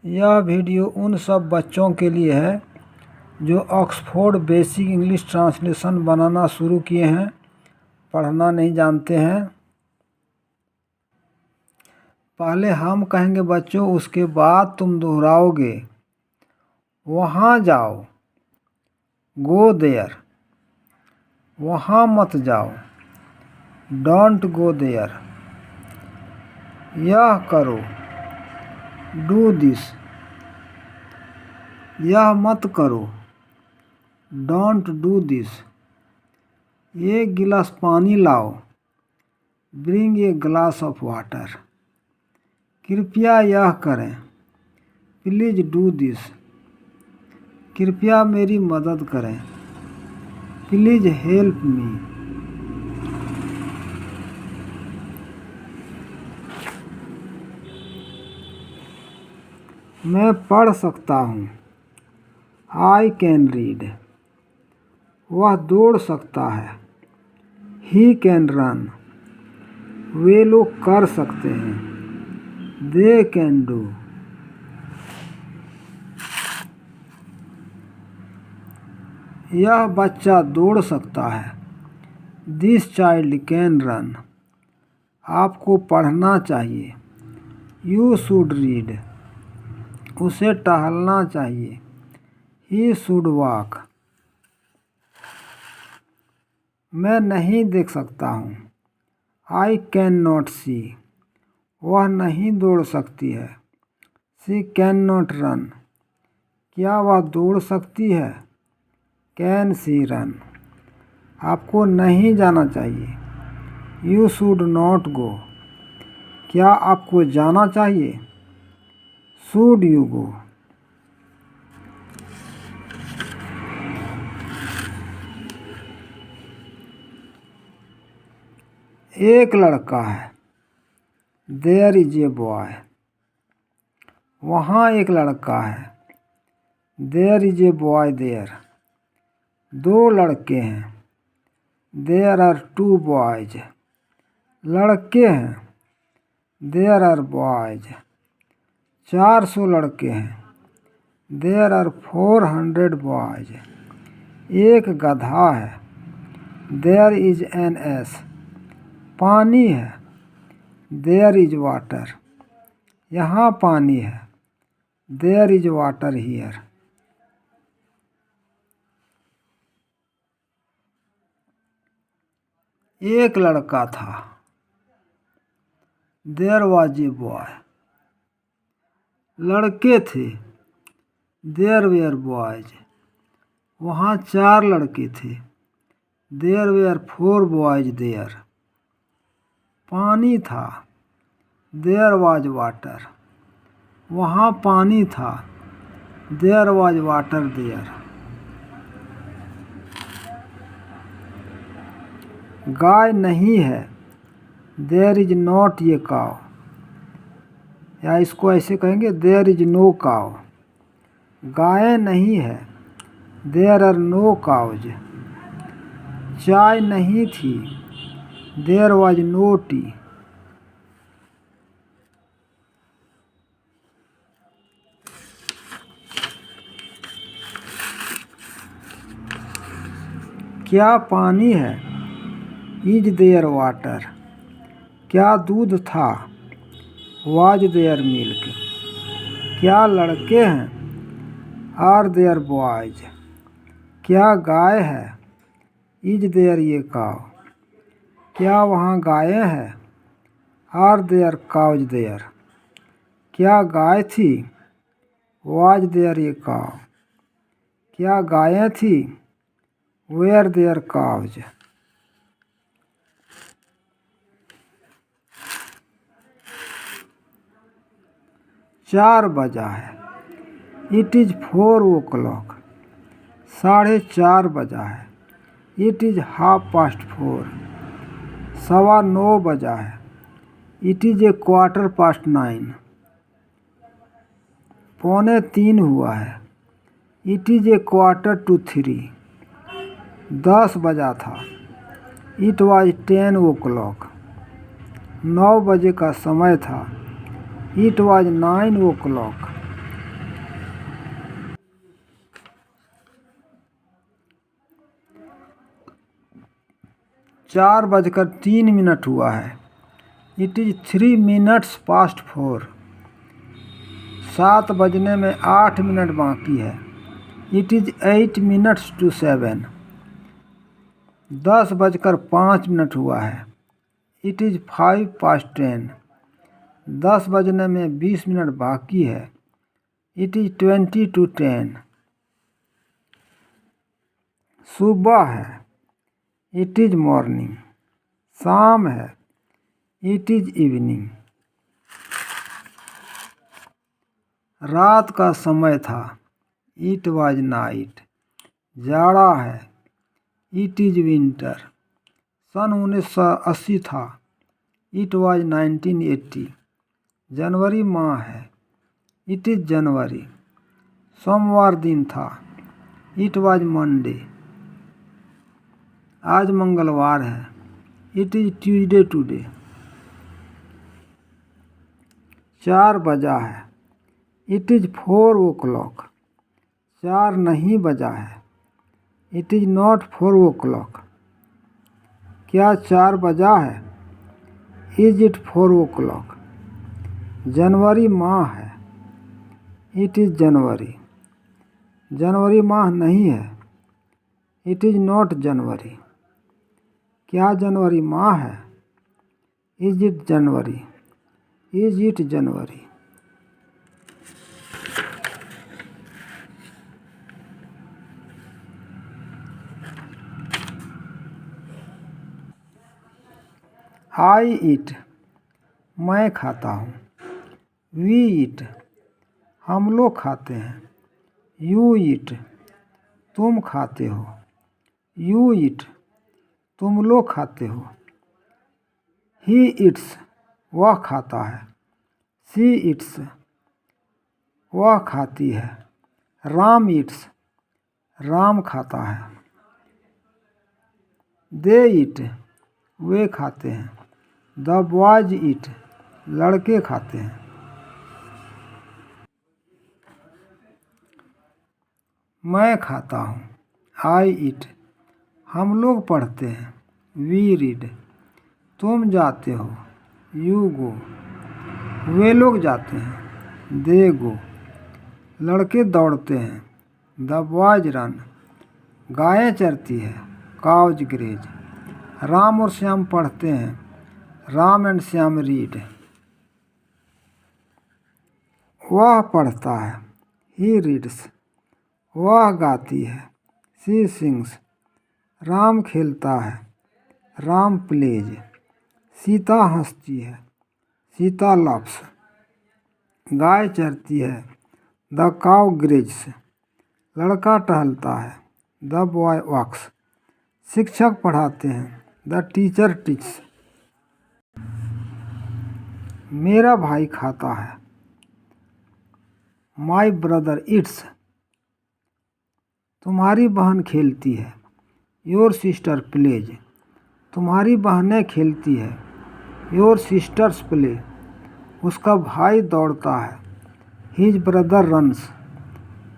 यह वीडियो उन सब बच्चों के लिए है जो ऑक्सफोर्ड बेसिक इंग्लिश ट्रांसलेशन बनाना शुरू किए हैं, पढ़ना नहीं जानते हैं। पहले हम कहेंगे बच्चों, उसके बाद तुम दोहराओगे। वहाँ जाओ, गो देयर। वहाँ मत जाओ, डोंट गो देयर। यह करो, डू दिस। यह मत करो, डोंट डू दिस। एक गिलास पानी लाओ, bring a glass of water. कृपया यह करें, प्लीज डू दिस। कृपया मेरी मदद करें, प्लीज हेल्प मी। मैं पढ़ सकता हूँ, आई कैन रीड। वह दौड़ सकता है, ही कैन रन। वे लोग कर सकते हैं, दे कैन डू। यह बच्चा दौड़ सकता है, दिस चाइल्ड कैन रन। आपको पढ़ना चाहिए, यू शुड रीड। उसे टहलना चाहिए, ही शुड वॉक। मैं नहीं देख सकता हूँ, आई कैन नॉट सी। वह नहीं दौड़ सकती है, शी कैन नॉट रन। क्या वह दौड़ सकती है, कैन सी रन। आपको नहीं जाना चाहिए, यू शुड नॉट गो। क्या आपको जाना चाहिए, शुड यू गो। एक लड़का है, देयर इज ए बॉय। वहाँ एक लड़का है, there is a boy there. दो लड़के हैं, देयर आर टू बॉयज। लड़के हैं, देयर आर बॉयज। 400 लड़के हैं, देयर आर 400 बॉयज। एक गधा है, देयर इज एन एस। पानी है, देयर इज वाटर। यहाँ पानी है, देयर इज वाटर हियर। एक लड़का था, देयर वाज ए बॉय। लड़के थे, देयर वेयर बॉयज। वहाँ 4 लड़के थे, देयर वेयर 4 बॉयज देयर। पानी था, देयर वाज वाटर। वहाँ पानी था, देयर वाज वाटर देयर। गाय नहीं है, देयर इज नॉट ए काव। या इसको ऐसे कहेंगे, देयर इज नो काव। गायें नहीं है, देयर आर नो काउज। चाय नहीं थी, देयर वाज नो टी। क्या पानी है, इज देयर वाटर। क्या दूध था, वाज देयर मिल्क। क्या लड़के हैं, आर देयर बॉयज। क्या गाय है, इज देयर ए काव। क्या वहाँ गायें हैं, आर देयर काउज देयर। क्या गाय थी, वाज देयर ए काव। क्या गायें थी, वेयर देयर काउज। 4 बजा है, इट इज़ 4 o'clock। 4:30 बजा है, इट इज़ 4:30। 9:15 बजा है, इट इज़ 9:15। 2:45 हुआ है, इट इज़ 2:45। 10 बजा था, इट वाज 10 o'clock। 9 बजे का समय था, इट वाज 9 o'clock। 4:03 हुआ है। It is 3 minutes past 4। 7 बजने में 8 मिनट बाकी है। It is 8 minutes to 7। 10:05 हुआ है। It is 5 past 10। 10 बजने में 20 मिनट बाकी है। It is 20 to 10। सुबह है। It is morning. शाम है। It is evening. रात का समय था। It was night. जाड़ा है। It is winter. सन 1980 था। It was 1980। जनवरी माह है। इट इज़ जनवरी। सोमवार दिन था। It was Monday. आज मंगलवार है। It is Tuesday today. 4 बजा है। It is 4 o'clock। 4 नहीं बजा है। It is not 4 o'clock। क्या 4 बजा है? Is it 4 o'clock। जनवरी माह है। इट इज़ जनवरी। जनवरी माह नहीं है। It is not January. क्या जनवरी माह है? Is it January. Is it January. I eat, मैं खाता हूँ। वी ईट, हम लोग खाते हैं। यू ईट, तुम खाते हो। यू ईट, तुम लोग खाते हो। ही ईट्स, वह खाता है। शी ईट्स, वह खाती है। राम ईट्स, राम खाता है। दे ईट, वे खाते हैं। द बॉयज ईट, लड़के खाते हैं। मैं खाता हूँ। आई ईट, हम लोग पढ़ते हैं। वी रीड, तुम जाते हो। यू गो, वे लोग जाते हैं। दे गो, लड़के दौड़ते हैं। द बॉयज रन, गायें चरती है। काउज ग्रेज, राम और श्याम पढ़ते हैं। राम एंड श्याम रीड, वह पढ़ता है। ही रीड्स, वह गाती है। शी सिंग्स, राम खेलता है। राम प्लेज, सीता हंसती है। सीता लव्स, गाय चरती है। द काउ ग्रेज्स, लड़का टहलता है। द बॉय वॉक्स, शिक्षक पढ़ाते हैं। द टीचर टीचस, मेरा भाई खाता है। माई ब्रदर ईट्स, तुम्हारी बहन खेलती है। योर सिस्टर प्लेज, तुम्हारी बहनें खेलती है। योर सिस्टर्स प्ले, उसका भाई दौड़ता है। हिज ब्रदर रन्स,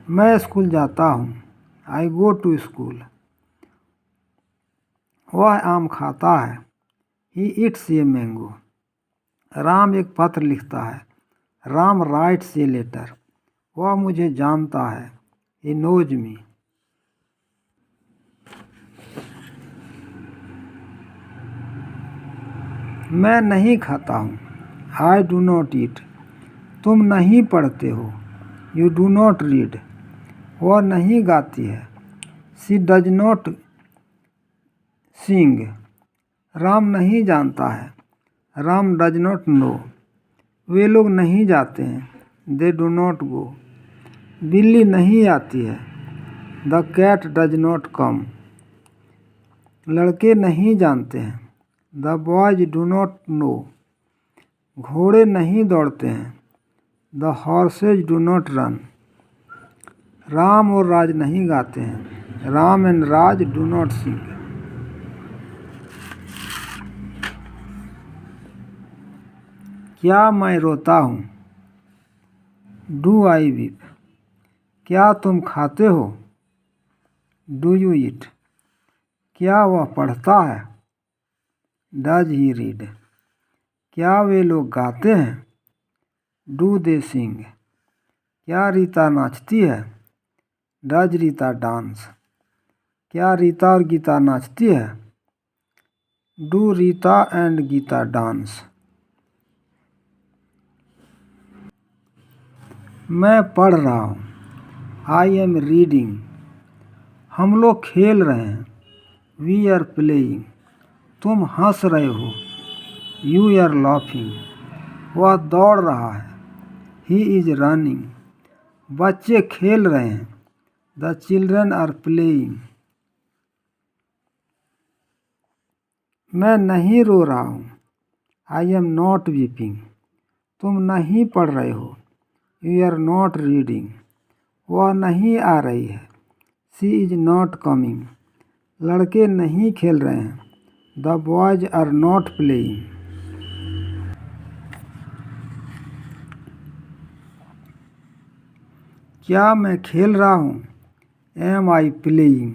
मैं स्कूल जाता हूँ। आई गो टू स्कूल, वह आम खाता है। He eats a mango, Ram एक पत्र लिखता है। राम राइट्स ए लेटर, वह मुझे जानता है। ही नोज मी, मैं नहीं खाता हूँ। आई डू नॉट ईट, तुम नहीं पढ़ते हो। यू डू नॉट रीड, वह नहीं गाती है। शी डज नॉट सिंग, राम नहीं जानता है। राम डज नॉट नो, वे लोग नहीं जाते हैं। दे डू नॉट गो, बिल्ली नहीं आती है। The cat does not come, लड़के नहीं जानते हैं। The boys do not know, घोड़े नहीं दौड़ते हैं। The horses do not run, Ram और राज नहीं गाते हैं। Ram and Raj do not sing. क्या मैं रोता हूँ? डू आई वीप, क्या तुम खाते हो? डू यू ईट, क्या वह पढ़ता है? डज ही रीड, क्या वे लोग गाते हैं? डू दे सिंग, क्या रीता नाचती है? डज रीता डांस, क्या रीता और गीता नाचती है? Do Rita and Gita dance. मैं पढ़ रहा हूँ, आई एम रीडिंग। हम लोग खेल रहे हैं, वी आर प्लेइंग। तुम हंस रहे हो, यू आर लाफिंग। वह दौड़ रहा है, ही इज रनिंग। बच्चे खेल रहे हैं, द चिल्ड्रन आर प्लेइंग। मैं नहीं रो रहा हूँ, आई एम नॉट वीपिंग। तुम नहीं पढ़ रहे हो, यू आर नॉट रीडिंग। वह नहीं आ रही है, शी इज नॉट कमिंग। लड़के नहीं खेल रहे हैं, the boys are not playing. क्या मैं खेल रहा हूँ, एम आई प्लेइंग।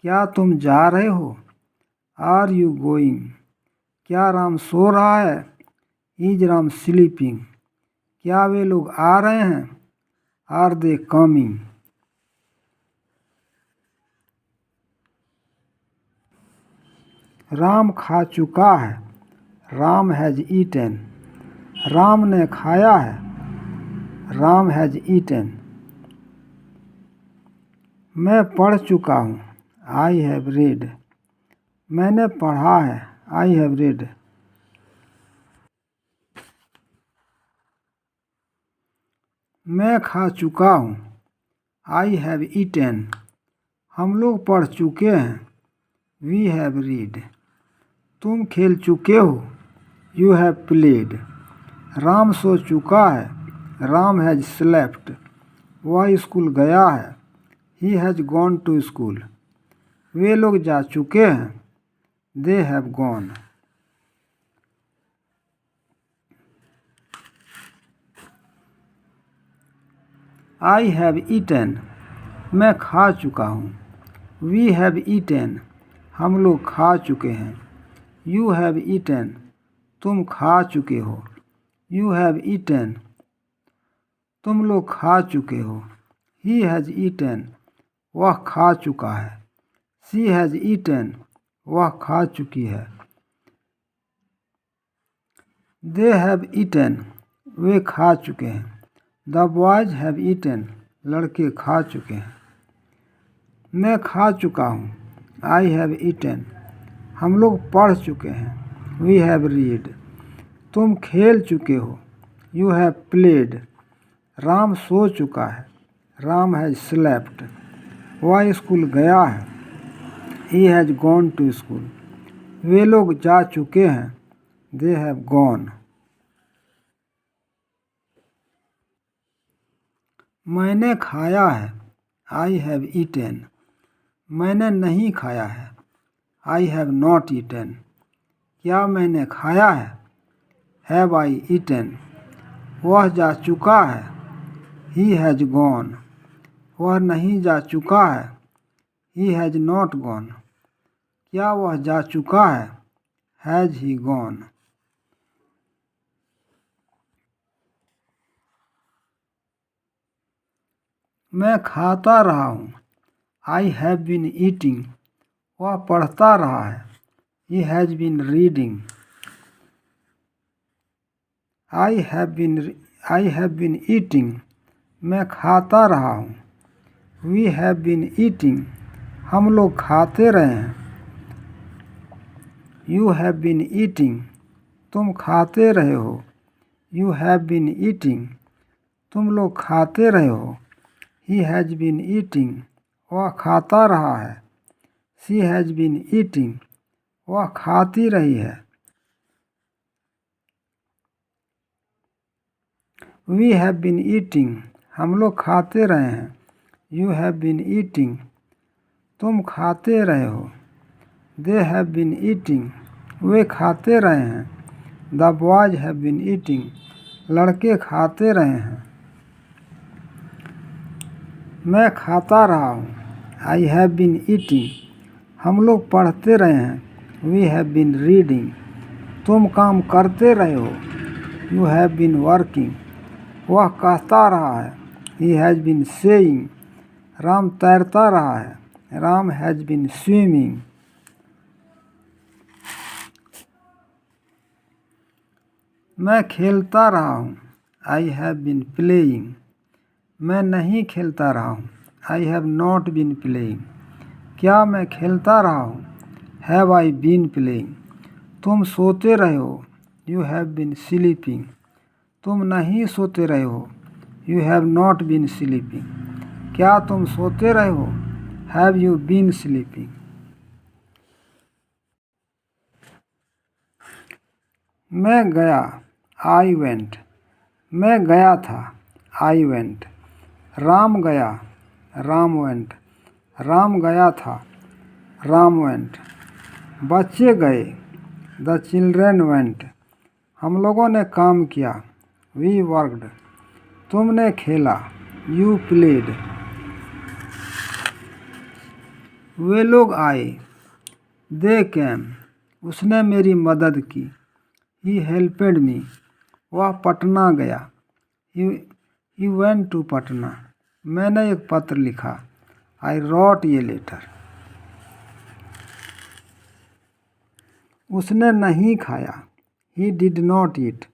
क्या तुम जा रहे हो, आर यू गोइंग। क्या राम सो रहा है, इज राम स्लीपिंग। क्या वे लोग आ रहे हैं, आर दे कमिंग। राम खा चुका है, राम हैज ईटन। राम ने खाया है, राम हैज ईटन। मैं पढ़ चुका हूँ, आई हैव रेड। मैंने पढ़ा है, आई हैव रेड। मैं खा चुका हूँ, आई हैव ईटन। हम लोग पढ़ चुके हैं, वी हैव रीड। तुम खेल चुके हो, यू हैव प्लेड। राम सो चुका है, राम हैज स्लेप्ट। वह स्कूल गया है, he has gone to school. वे लोग जा चुके हैं, they have gone. I have eaten, मैं खा चुका हूँ। वी हैव ईटन, हम लोग खा चुके हैं। यू हैव ईटन, तुम खा चुके हो। यू हैव ईटन, तुम लोग खा चुके हो। ही हैज ईटन, वह खा चुका है। शी हैज ईटन, वह खा चुकी है। दे हैव ईटन, वे खा चुके हैं। द बॉयज हैव ईटन, लड़के खा चुके हैं। मैं खा चुका हूँ, आई हैव ईटन। हम लोग पढ़ चुके हैं, वी हैव रीड। तुम खेल चुके हो, यू हैव प्लेड। राम सो चुका है, राम हैज स्लेप्ट। वह स्कूल गया है, he has gone to school. वे लोग जा चुके हैं, दे हैव गॉन। मैंने खाया है, आई हैव ईटन। मैंने नहीं खाया है, आई हैव नॉट ईटन। क्या मैंने खाया है, हैव आई ईटन। वह जा चुका है, ही हैज गॉन। वह नहीं जा चुका है, ही हैज नॉट गॉन। क्या वह जा चुका है, हैज ही गॉन। मैं खाता रहा हूँ, आई हैव बीन ईटिंग। वह पढ़ता रहा है, he has been reading. I have been eating, मैं खाता रहा हूँ। वी हैव बीन ईटिंग, हम लोग खाते रहे हैं। यू हैव बीन ईटिंग, तुम खाते रहे हो। यू हैव बीन ईटिंग, तुम लोग खाते रहे हो। ही हैज बीन ईटिंग, वह खाता रहा है। शी हैज बीन ईटिंग, वह खाती रही है। वी हैव बीन ईटिंग, हम लोग खाते रहे हैं। यू हैव बीन ईटिंग, तुम खाते रहे हो। दे हैव बीन ईटिंग, वे खाते रहे हैं। The boys have been eating, लड़के खाते रहे हैं। मैं खाता रहा हूँ, आई हैव बीन ईटिंग। हम लोग पढ़ते रहे हैं, वी हैव बीन रीडिंग। तुम काम करते रहे हो, यू हैव बीन वर्किंग। वह कहता रहा है, he has been saying. Ram तैरता रहा है, राम हैज़ बीन स्विमिंग। मैं खेलता रहा हूँ, आई हैव बीन प्लेइंग। मैं नहीं खेलता रहा हूँ, I have not been playing. क्या मैं खेलता रहा हूँ, हैव आई बीन प्लेइंग। तुम सोते रहे हो, यू हैव बीन स्लीपिंग। तुम नहीं सोते रहे हो, you have not been sleeping. क्या तुम सोते रहे हो, हैव यू बीन स्लीपिंग। मैं गया, आई वेंट। मैं गया था, आई वेंट। राम गया, राम वेंट। राम गया था, राम वेंट। बच्चे गए, द चिल्ड्रेन वेंट। हम लोगों ने काम किया, वी वर्कड। तुमने खेला, यू प्लेड। वे लोग आए, दे केम। उसने मेरी मदद की, ही हेल्पेड मी। वह पटना गया, ही वेंट टू पटना। मैंने एक पत्र लिखा, आई रॉट ए लेटर। उसने नहीं खाया, ही डिड नॉट ईट।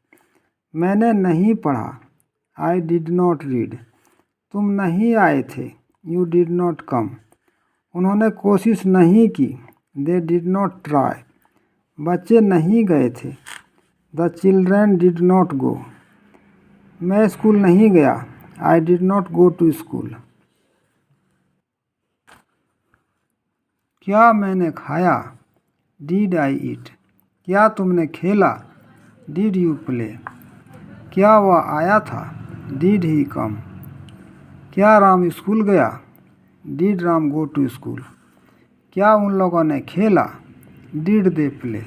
मैंने नहीं पढ़ा, आई डिड नॉट रीड। तुम नहीं आए थे, यू डिड नॉट कम। उन्होंने कोशिश नहीं की, दे डिड नॉट ट्राई। बच्चे नहीं गए थे, the children did not go. मैं स्कूल नहीं गया, I did not go to school. क्या मैंने खाया, डिड आई ईट। क्या तुमने खेला, डिड यू प्ले। क्या वह आया था, डिड ही कम। क्या राम स्कूल गया, did Ram go to school. क्या उन लोगों ने खेला, did they play.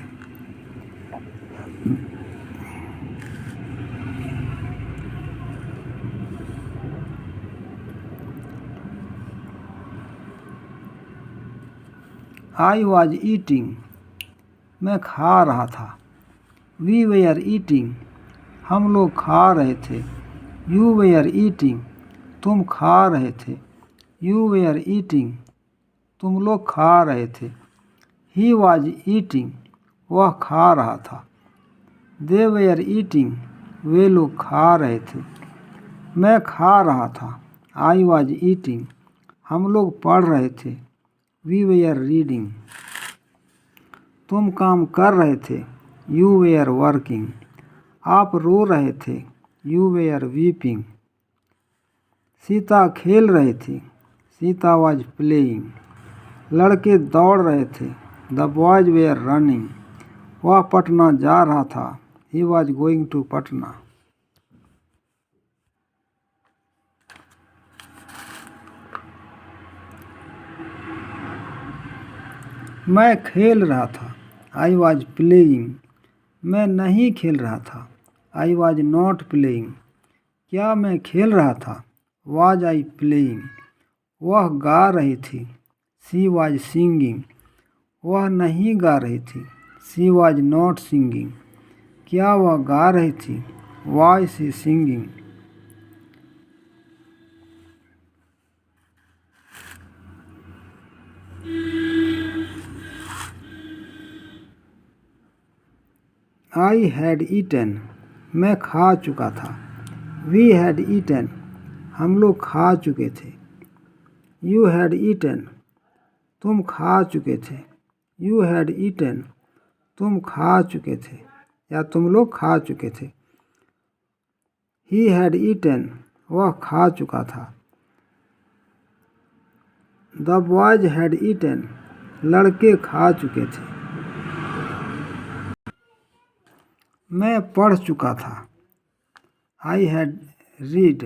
I was eating. मैं खा रहा था, वी वेयर ईटिंग। हम लोग खा रहे थे, यू वेयर ईटिंग। तुम खा रहे थे, यू वेयर ईटिंग। तुम लोग खा रहे थे, ही वॉज ईटिंग। वह खा रहा था, दे वेयर ईटिंग। वे लोग खा रहे थे। मैं खा रहा था, आई वॉज ईटिंग। हम लोग पढ़ रहे थे, वी वेयर रीडिंग। तुम काम कर रहे थे, यू वेयर वर्किंग। आप रो रहे थे, यू वेयर वीपिंग। सीता खेल रही थी, सीता वॉज प्लेइंग। लड़के दौड़ रहे थे, द बॉयज वेयर रनिंग। वह पटना जा रहा था, he was going to Patna. मैं खेल रहा था, आई वॉज प्लेइंग। मैं नहीं खेल रहा था, आई वॉज नॉट प्लेइंग। क्या मैं खेल रहा था, वॉज आई प्लेइंग। वह गा रही थी, सी वॉज सिंगिंग। वह नहीं गा रही थी, सी वॉज नॉट सिंगिंग। क्या वह गा रही थी, was she singing. I had eaten. मैं खा चुका था, वी हैड ईटन। हम लोग खा चुके थे, यू हैड ईटन। तुम खा चुके थे, यू हैड ईटन। तुम खा चुके थे या तुम लोग खा चुके थे। He had eaten. वह खा चुका था, द बॉयज हैड ईटन। लड़के खा चुके थे। मैं पढ़ चुका था, आई हैड रीड।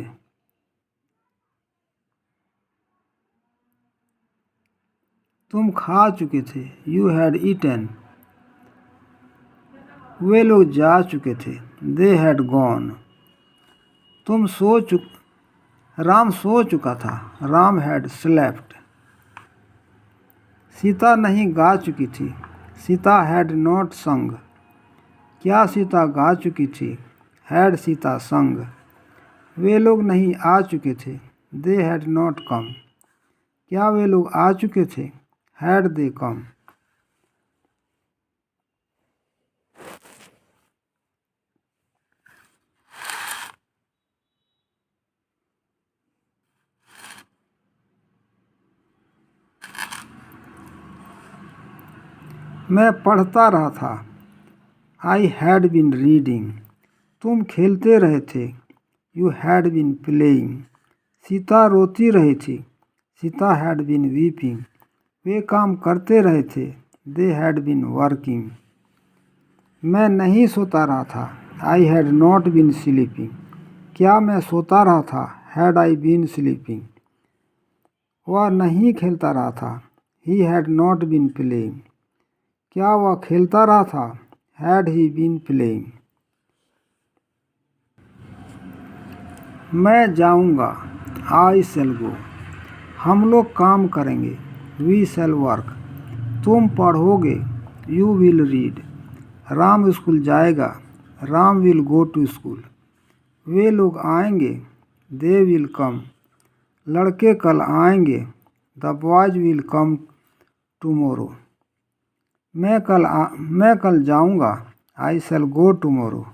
तुम खा चुके थे, यू हैड ईटन। वे लोग जा चुके थे, दे हैड गॉन। राम सो चुका था, राम हैड स्लेप्ट। सीता नहीं गा चुकी थी, सीता हैड नॉट संग, क्या सीता गा चुकी थी? हैड सीता संग, वे लोग नहीं आ चुके थे। दे हैड नॉट कम, क्या वे लोग आ चुके थे? हैड दे कम। मैं पढ़ता रहा था। आई हैड बीन रीडिंग, तुम खेलते रहे थे। You had been playing, Sita रोती रही थी। सीता हैड बीन वीपिंग, वे काम करते रहे थे। They had been working. मैं नहीं सोता रहा था। I had not been sleeping, क्या मैं सोता रहा था? Had I been sleeping. वह नहीं खेलता रहा था। He had not been playing, क्या वह खेलता रहा था? Had he been playing. मैं जाऊंगा। आई शैल गो, हम लोग काम करेंगे। वी शैल वर्क, तुम पढ़ोगे। You will read, Ram school जाएगा। Ram will go to school, वे लोग आएंगे। दे विल कम, लड़के कल आएंगे। The boys will come tomorrow, मैं कल जाऊंगा। आई शैल गो टुमोरो,